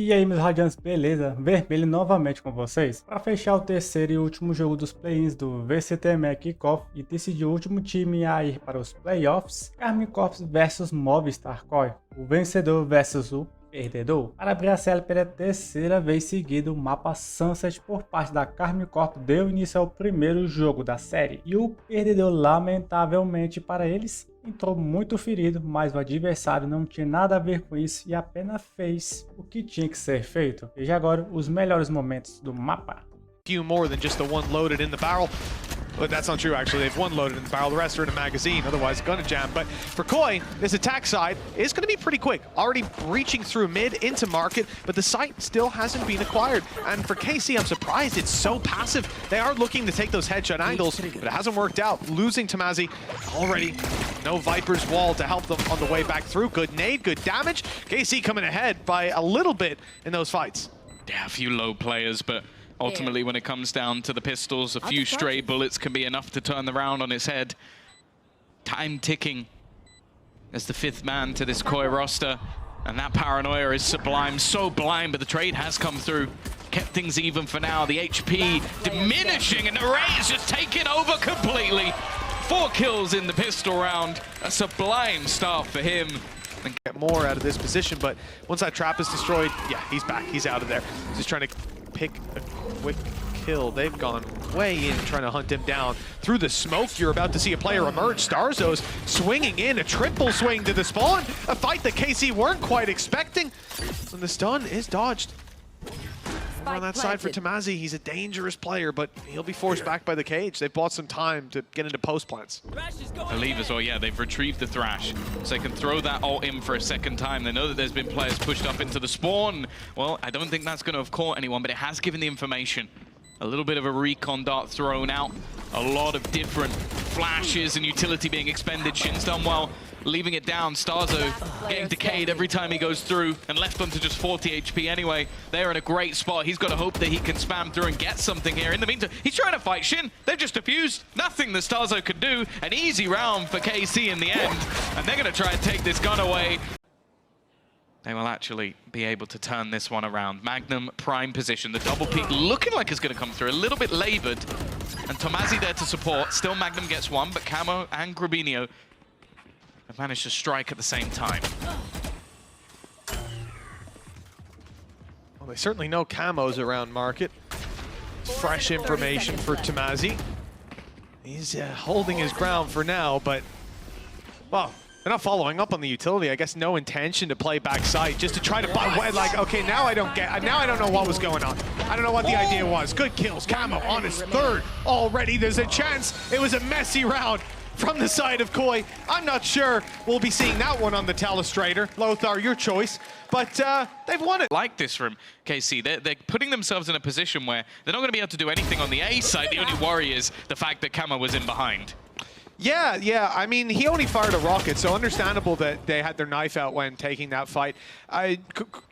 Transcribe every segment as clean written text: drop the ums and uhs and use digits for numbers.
E aí, meus radiantes, beleza? Vermelho novamente com vocês para fechar o terceiro e último jogo dos play-ins do VCT Emea Kickoff e decidir o último time a ir para os playoffs, Karmine versus Movistar Coil, o vencedor versus o perdedor. Para abrir a série pela terceira vez seguida, o mapa Sunset por parte da Karmine deu início ao primeiro jogo da série e o perdedor, lamentavelmente para eles, entrou muito ferido, mas o adversário não tinha nada a ver com isso e apenas fez o que tinha que ser feito. Veja agora os melhores momentos do mapa. Few more than just the one loaded in the barrel. But that's not true, actually. They've one loaded in the barrel, the rest are in a magazine, otherwise gonna jam. But for Koi, this attack side is gonna be pretty quick. Already breaching through mid into market, but the site still hasn't been acquired. And for KC, I'm surprised it's so passive. They are looking to take those headshot angles, but it hasn't worked out. Losing Tamazi already. No Viper's wall to help them on the way back through. Good nade, good damage. KC coming ahead by a little bit in those fights. Yeah, a few low players, but ultimately, when it comes down to the pistols, a few stray bullets can be enough to turn the round on its head. Time ticking as the fifth man to this Koi roster. And that paranoia is sublime, so blind, but the trade has come through. Kept things even for now. The HP diminishing, and the Ray is just taking over completely. 4 kills in the pistol round. A sublime start for him. And get more out of this position, but once that trap is destroyed, yeah, he's back. He's out of there. Just trying to pick a quick kill. They've gone way in trying to hunt him down. Through the smoke, you're about to see a player emerge. Starzo's swinging in, a triple swing to the spawn. A fight that KC weren't quite expecting. And the stun is dodged. Over on that side for Tamazi, he's a dangerous player, but he'll be forced back by the cage. They've bought some time to get into post plants. I believe as well, yeah, they've retrieved the Thrash, so they can throw that ult in for a second time. They know that there's been players pushed up into the spawn. Well, I don't think that's going to have caught anyone, but it has given the information. A little bit of a recon dart thrown out. A lot of different flashes and utility being expended. Shin's done well, leaving it down. Starzo getting decayed every time he goes through and left them to just 40 HP anyway. They're in a great spot. He's got to hope that he can spam through and get something here. In the meantime, he's trying to fight Shin. They've just defused. Nothing that Starzo could do. An easy round for KC in the end. And they're going to try and take this gun away. They will actually be able to turn this one around. Magnum prime position. The double peek looking like it's going to come through. A little bit labored. And Tamazi there to support. Still Magnum gets one, but Camo and Grabinho have managed to strike at the same time. Well, they certainly know Camo's around market. Fresh information for Tamazi. He's holding his ground for now, but, well, they're not following up on the utility. I guess no intention to play backside, just to try to buy, like, okay, now I don't know what was going on. I don't know what the idea was. Good kills. Camo on his third already. There's a chance. It was a messy round from the side of Koi. I'm not sure we'll be seeing that one on the Telestrator. Lothar, your choice. But they've won it. Like this from KC. They're putting themselves in a position where they're not going to be able to do anything on the A side. The only worry is the fact that Camo was in behind. Yeah. I mean, he only fired a rocket, so understandable that they had their knife out when taking that fight.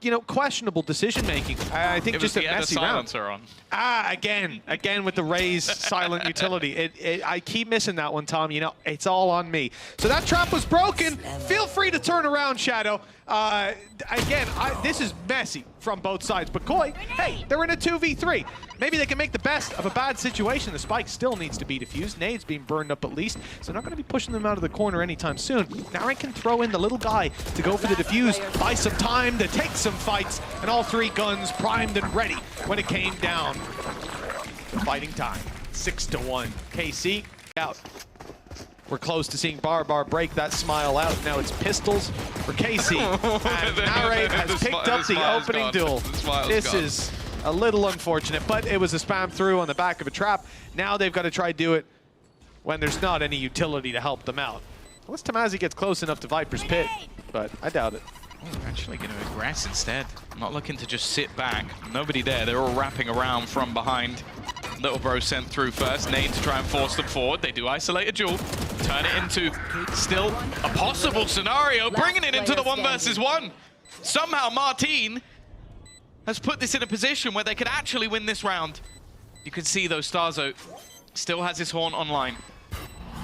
You know, questionable decision-making. I think just a messy round. On. Again with the Raze silent utility. I keep missing that one, Tom. You know, it's all on me. So that trap was broken. Feel free to turn around, Shadow. Again, this is messy from both sides, but Koi, hey, they're in a 2v3. Maybe they can make the best of a bad situation. The spike still needs to be defused. Nade's being burned up at least, so they're not going to be pushing them out of the corner anytime soon. Naren can throw in the little guy to go for the defuse, buy some time to take some fights, and all 3 guns primed and ready when it came down. Fighting time, 6-1. KC out. We're close to seeing Bar break that smile out. Now it's pistols for KC. And Nare has picked up the opening duel. This is a little unfortunate, but it was a spam through on the back of a trap. Now they've got to try to do it when there's not any utility to help them out. Unless Tamazi gets close enough to Viper's pit, but I doubt it. They're actually going to aggress instead. Not looking to just sit back. Nobody there. They're all wrapping around from behind. Little bro sent through first. Nade to try and force them forward. They do isolate a duel. Turn it into still a possible scenario. Bringing it into the 1 versus 1. Somehow Martin has put this in a position where they could actually win this round. You can see though Starzo still has his Horn online.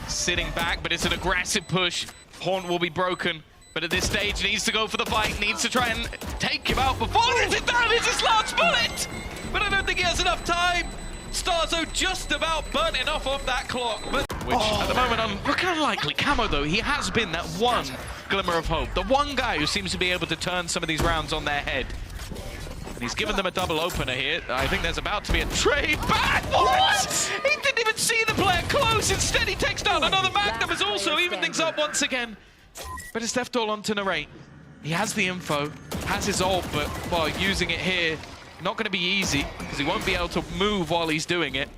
Sitting back, but it's an aggressive push. Horn will be broken. But at this stage, needs to go for the fight, needs to try and take him out before that is his last bullet! But I don't think he has enough time. starzo just about burnt enough of that clock, but which at the moment looking unlikely. Camo though, he has been that one glimmer of hope, the one guy who seems to be able to turn some of these rounds on their head. And he's given them a double opener here. I think there's about to be a trade back. What? He didn't even see the player close. Instead, he takes down another Magnum, as also even things up once again. But it's left all on to narrate. He has the info, has his ult, but while using it here, not going to be easy, because he won't be able to move while he's doing it.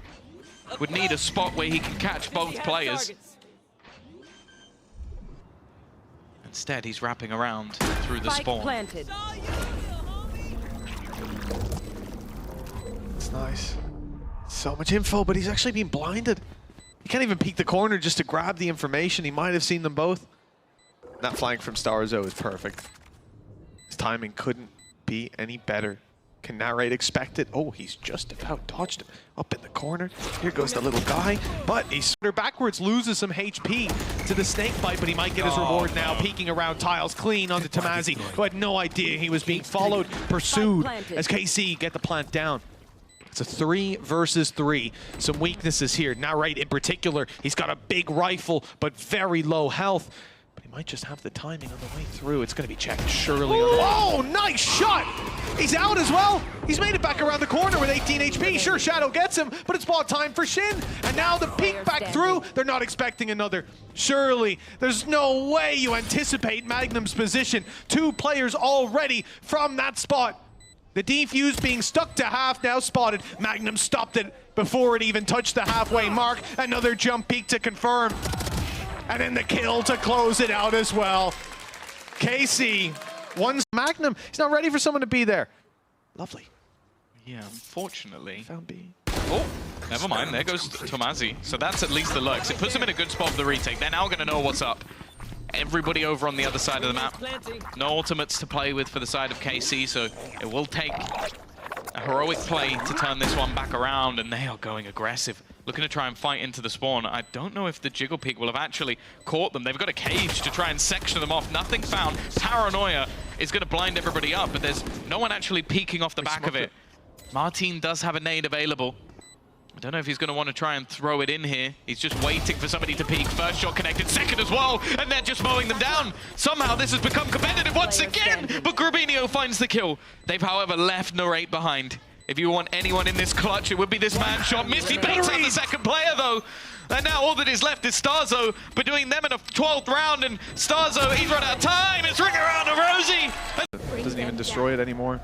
Would need a spot where he can catch both players. Instead, he's wrapping around through the spawn. Planted. It's nice. So much info, but he's actually been blinded. He can't even peek the corner just to grab the information. He might have seen them both. That flank from starzo is perfect. His timing couldn't be any better. Can narrate expect it? Oh, he's just about dodged him. Up in the corner. Here goes the little guy. But he's backwards, loses some HP to the snake bite, but he might get his reward now. Peeking around tiles clean onto Tamazi, who had no idea he was being followed, pursued as KC get the plant down. It's a 3 versus 3. Some weaknesses here. Narrate in particular. He's got a big rifle, but very low health. But he might just have the timing on the way through. It's going to be checked surely. Oh, nice shot! He's out as well. He's made it back around the corner with 18 HP. Sure, Shadow gets him, but it's ball time for Shin. And now the peek back through. They're not expecting another. Surely, there's no way you anticipate Magnum's position. 2 players already from that spot. The defuse being stuck to half now spotted. Magnum stopped it before it even touched the halfway mark. Another jump peek to confirm. And then the kill to close it out as well. KC, one's Magnum. He's not ready for someone to be there. Lovely. Yeah, unfortunately. Found B. Oh, never mind. There goes Tomazi. So that's at least the lurks. It puts him in a good spot for the retake. They're now going to know what's up. Everybody over on the other side of the map. No ultimates to play with for the side of KC, so it will take a heroic play to turn this one back around, and they are going aggressive. Looking to try and fight into the spawn. I don't know if the jiggle peek will have actually caught them. They've got a cage to try and section them off. Nothing found. Paranoia is going to blind everybody up, but there's no one actually peeking off the back of it. Martin does have a nade available. I don't know if he's going to want to try and throw it in here. He's just waiting for somebody to peek. First shot connected, second as well, and they're just mowing them down. Somehow this has become competitive once again, but Grabinho finds the kill. They've, however, left Narrate behind. If you want anyone in this clutch, it would be this man shot. Missy baits out the second player, though. And now all that is left is starzo, but doing them in a 12th round, and starzo, he's run out of time. It's ring around to Rosie. Doesn't even destroy it anymore.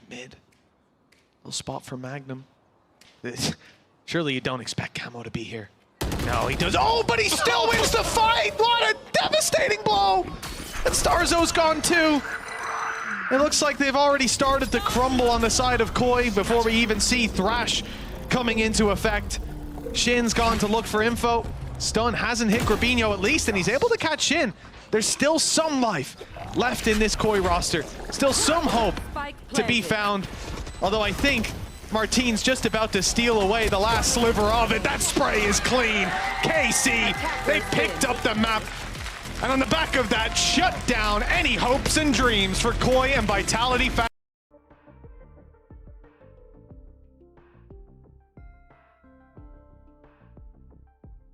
Mid. Little spot for Magnum. Surely you don't expect Camo to be here. No, he does. Oh, but he still wins the fight! What a devastating blow! And starzo's gone too. It looks like they've already started to crumble on the side of Koi before we even see Thrash coming into effect. Shin's gone to look for info. Stun hasn't hit Grabinho at least, and he's able to catch Shin. There's still some life left in this Koi roster. Still some hope to be found. Although I think Martin's just about to steal away the last sliver of it. That spray is clean. KC, they picked up the map. And on the back of that, shut down any hopes and dreams for Koi and Vitality.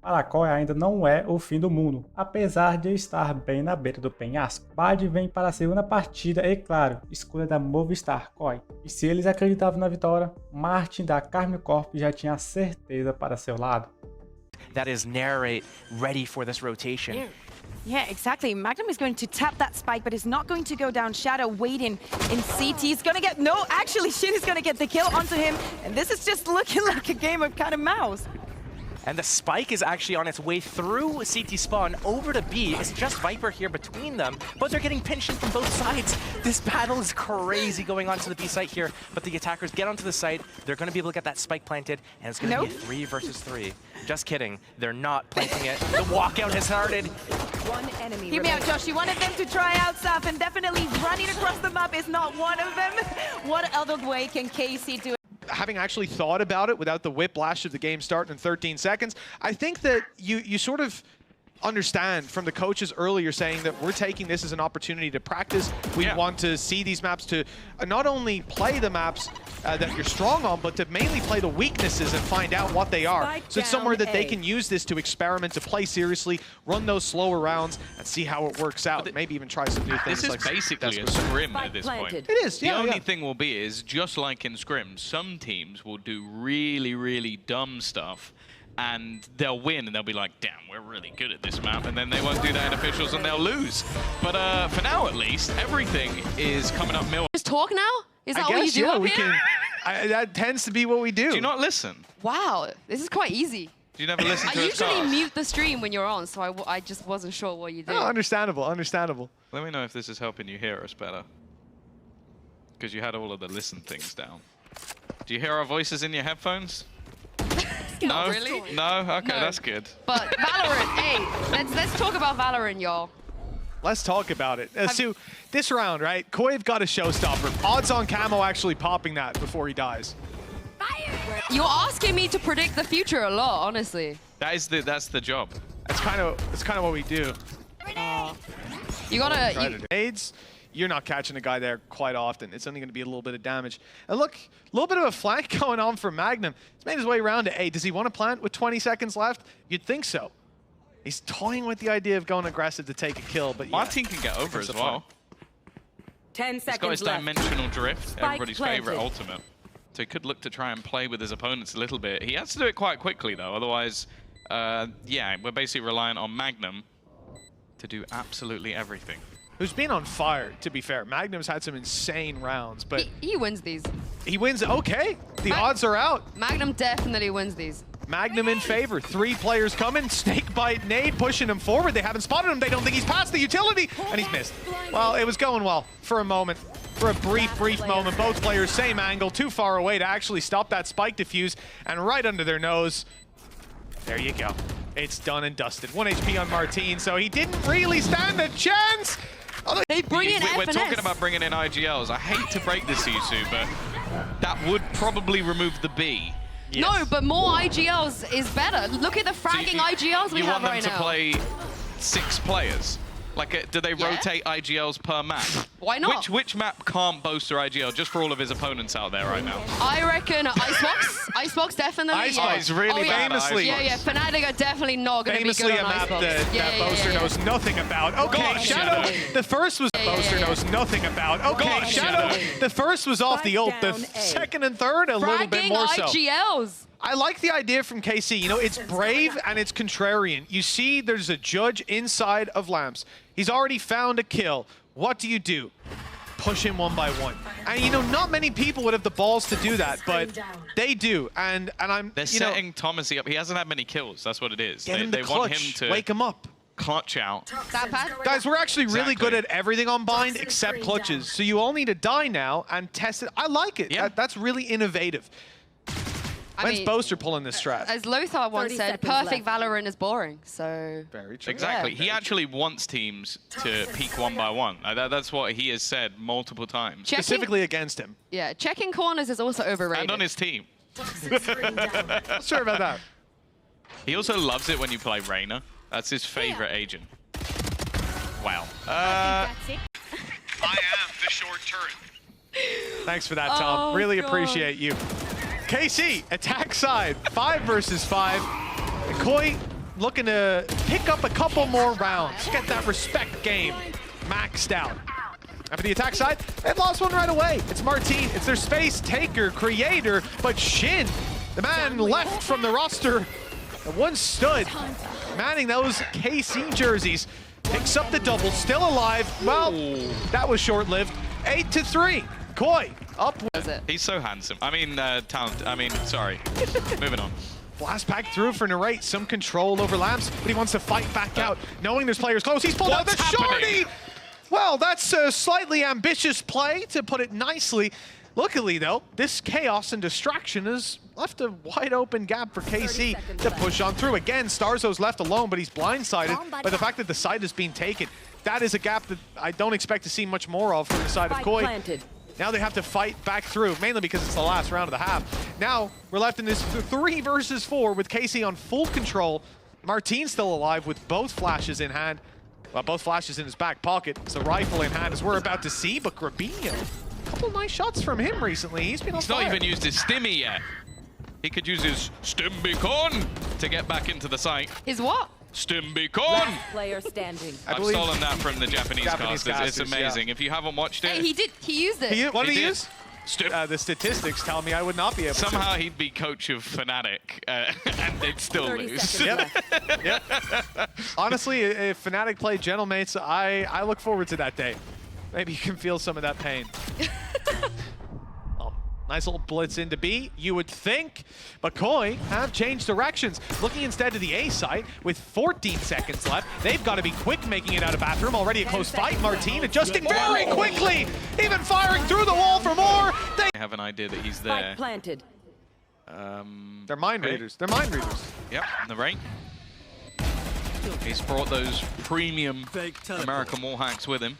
Para Koi ainda não é o fim do mundo, apesar de estar bem na beira do penhasco. Bad vem para a segunda partida e, claro, escolha da Movistar Koi. E se eles acreditavam na vitória, Martin da Karmine já tinha certeza para seu lado. That is narrate ready for this rotation. Yeah, exactly. Magnum is going to tap that spike, but is not going to go down. Shadow waiting in CT. He's going to get... No, actually, Shin is going to get the kill onto him. And this is just looking like a game of cat and mouse. And the spike is actually on its way through CT spawn over to B. It's just Viper here between them, but they're getting pinched in from both sides. This battle is crazy going on to the B site here, but the attackers get onto the site. They're going to be able to get that spike planted, and it's going to be a 3 versus 3. Just kidding. They're not planting it. The walkout has started. One enemy. Hear me out, Josh. You wanted them to try out stuff, and definitely running across the map is not one of them. What other way can KC do it? having actually thought about it without the whiplash of the game starting in 13 seconds, I think that you sort of understand from the coaches earlier saying that we're taking this as an opportunity to practice. We want to see these maps to not only play the maps that you're strong on, but to mainly play the weaknesses and find out what they are. So it's somewhere that they can use this to experiment, to play seriously, run those slower rounds, and see how it works out. Maybe even try some new things. This is basically a scrim at this point. It is, The only thing will be is, just like in scrims, some teams will do really, really dumb stuff, and they'll win, and they'll be like, damn, we're really good at this map, and then they won't do that in officials, and they'll lose. But for now, at least, everything is coming up mill. Just talk now? Is that what you do up here? That tends to be what we do. Do you not listen? Wow, this is quite easy. Do you never listen to I his usually cast? mute the stream when you're on, so I just wasn't sure what you do. Oh, understandable, understandable. Let me know if this is helping you hear us better. Because you had all of the listen things down. Do you hear our voices in your headphones? Not No? really. No? Okay, No. that's good. But Valorant, hey, let's talk about Valorant, y'all. Let's talk about it. So this round, right? Koiv got a showstopper. Odds on Camo actually popping that before he dies. You're asking me to predict the future a lot, honestly. That's the job. That's kind of what we do. You gotta. Nades, you're not catching a guy there quite often. It's only going to be a little bit of damage. And look, a little bit of a flank going on for Magnum. He's made his way around to A. Does he want to plant with 20 seconds left? You'd think so. He's toying with the idea of going aggressive to take a kill, but yeah. Martin can get over as well. 10 He's seconds got his left. dimensional drift, Spike everybody's favorite planted. ultimate. So he could look to try and play with his opponents a little bit. He has to do it quite quickly, though. Otherwise, yeah, we're basically reliant on Magnum to do absolutely everything. Who's been on fire, to be fair. Magnum's had some insane rounds, but He wins these. he wins. Okay, the odds are out. Magnum definitely wins these. Magnum in favor. 3 players coming. Snake bite nade pushing him forward. They haven't spotted him. They don't think he's past the utility, and he's missed. Well, it was going well for a moment. For a brief moment. Both players same angle, too far away to actually stop that spike diffuse, and right under their nose. There you go. It's done and dusted. 1 HP on Martin, so he didn't really stand a chance. They bring in We're FNS. talking about bringing in IGLs. I hate to break this to you, Sue, but that would probably remove the B. Yes. No, but more IGLs is better. Look at the fragging IGLs we You have want them right to now. play 6 players? Like, do they rotate IGLs per map? Why not? Which map can't boast their IGL, just for all of his opponents out there right now? I reckon Icebox. Icebox definitely. Icebox, yeah. really bad at famously. Yeah, yeah. Fnatic are definitely not going to be Famously good a on map Icebox. that Boaster knows nothing about. Okay, God, Shadow, Shadow. the first was Boaster knows nothing about. Okay, God, Shadow, Shadow. the first was off the ult. The down A. second and third, a little bit Fragging more so. IGLs. I like the idea from KC. You know, it's brave and it's contrarian. You see there's a judge inside of Lamps. He's already found a kill. What do? Push him 1 by 1. And, you know, not many people would have the balls to do that, but they do. And I'm, They're setting Thomasy up. He hasn't had many kills. That's what it is. get him the they want clutch, him to wake him up. clutch out. That bad? Guys, we're actually really Exactly. good at everything on bind except clutches. So you all need to die now and test it. I like it. Yeah. That's really innovative. When's mean, Boaster pulling this strat? As Lothar once 30 said, seconds perfect left. Valorant is boring. So Very true. Exactly. Yeah. He actually wants teams to peak 1 by 1. That's what he has said multiple times. checking, Specifically against him. yeah, checking corners is also overrated. And on his team. Not sure about that. He also loves it when you play Reyna. That's his favorite agent. Wow. I am the short turret. Thanks for that, Tom. Oh, Really God. appreciate you. KC, attack side, 5 versus 5. And Koi looking to pick up a couple more rounds. Get that respect game maxed out. And for the attack side, they've lost one right away. It's Martin, it's their space taker, creator, but Shin, the man left from the roster that once stood, manning those KC jerseys, picks up the double, still alive. Well, that was short-lived. 8-3. Koi up. Does it? He's so handsome. I mean, talent. I mean, sorry. Moving on. Blast back through for Narrate. Some control over Lamps, but he wants to fight back out, knowing there's players close. He's pulled out the What's happening? shorty! Well, that's a slightly ambitious play, to put it nicely. Luckily, though, this chaos and distraction has left a wide open gap for KC to push on through. Again, Starzo's left alone, but he's blindsided by the fact that the site is being taken. That is a gap that I don't expect to see much more of from the side of Spike Koi. planted. Now they have to fight back through, mainly because it's the last round of the half. Now we're left in this 3 versus 4 with Casey on full control. Martin still alive with both flashes in hand. Well, both flashes in his back pocket. It's a rifle in hand as we're about to see, but Grabinho, a couple nice shots from him recently. He's been on fire. He's not even used his stimmy yet. He could use his Stimbicon to get back into the site. His what? Stimbicon! Player standing. I've stolen that from the Japanese casters. It's casters, amazing. yeah. If you haven't watched it... Hey, he used it. What did he did. use? The statistics tell me I would not be able Somehow to. he'd be coach of Fnatic, and they'd still 30 lose. seconds left. Yep. Honestly, if Fnatic play Gentlemates, I look forward to that day. Maybe you can feel some of that pain. Oh, nice little blitz into B, you would think. But Koi have changed directions. Looking instead to the A site with 14 seconds left. They've got to be quick making it out of bathroom. Already a close fight. Martin adjusting very quickly. Even firing through the wall for more. They have an idea that he's Spike there. planted. They're mind readers. They're mind readers. Yep, in the rain. He's brought those premium American wall hacks with him.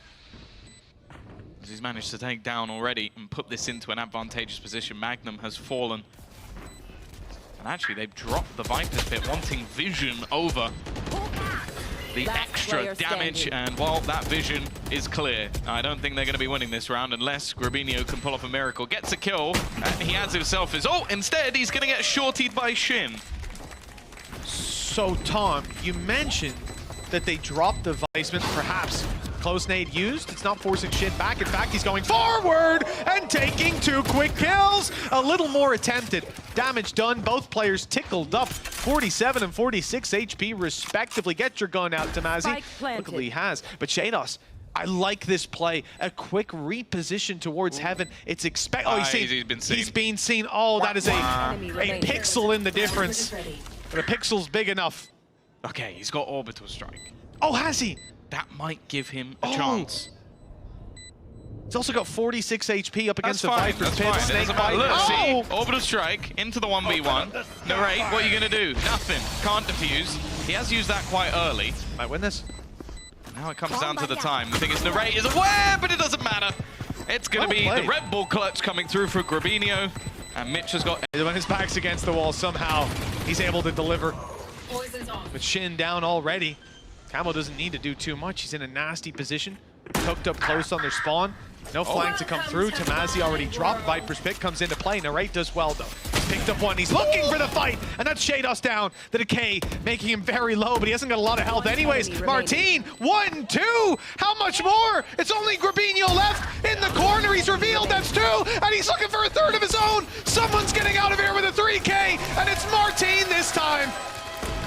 As he's managed to take down already and put this into an advantageous position. Magnum has fallen. And actually, they've dropped the Viper's Pit, wanting vision over the Last extra player damage. standing. And while that vision is clear, I don't think they're going to be winning this round unless Grabinho can pull off a miracle. Gets a kill, and he has himself his ult. Instead, he's going to get shortied by Shin. So, Tom, you mentioned that they dropped the Weissman, perhaps close nade used. It's not forcing Shin back. In fact, he's going forward and taking 2 quick kills. A little more attempted. Damage done. Both players tickled up. 47 and 46 HP respectively. Get your gun out, Tamazi. Spike planted. Look what he has. But Shados, I like this play. A quick reposition towards heaven. It's Oh, he's been seen. He's been seen. Oh, that is a pixel in the difference. But a pixel's big enough. Okay, he's got orbital strike. Oh, has he? That might give him a chance. He's also got 46 HP up against That's the fine, Viper's that's Pit. fine. Snake Look, bite. see, orbital strike into the 1v1. Narrate, what are you going to do? Nothing. Can't defuse. He has used that quite early. Might win this. Now it comes down to the time. The thing is, Narrate is aware, but it doesn't matter. It's going to be the Red Bull clutch coming through for Grabinho. And Mitch has got... When his back's against the wall, somehow he's able to deliver. With Shin down already. Camo doesn't need to do too much. He's in a nasty position. Hooked up close on their spawn. No flank to come through. Tamazi already dropped. Viper's Pit comes into play. Narrate does well, though. He's picked up one. He's looking for the fight. And that's Shados down. The decay making him very low, but he hasn't got a lot of health anyways. Martin, 1, 2. How much more? It's only Grabinho left in the corner. He's revealed that's 2. And he's looking for a third of his own. Someone's getting out of here with a 3K. And it's Martin this time.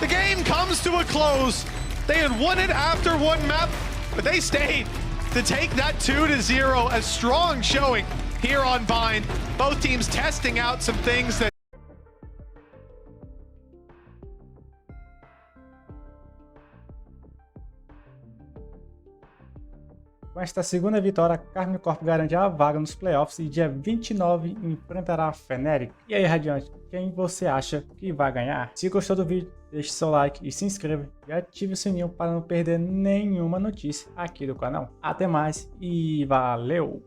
The game comes to a close. They had won it after 1 map, but they stayed to take that 2-0. A strong showing here on Vine. Both teams testing out some things that Com esta segunda vitória, Karmine garante a vaga nos playoffs e dia 29 enfrentará a Fnatic. E aí, Radiante, quem você acha que vai ganhar? Se gostou do vídeo, deixe seu like e se inscreva e ative o sininho para não perder nenhuma notícia aqui do canal. Até mais e valeu!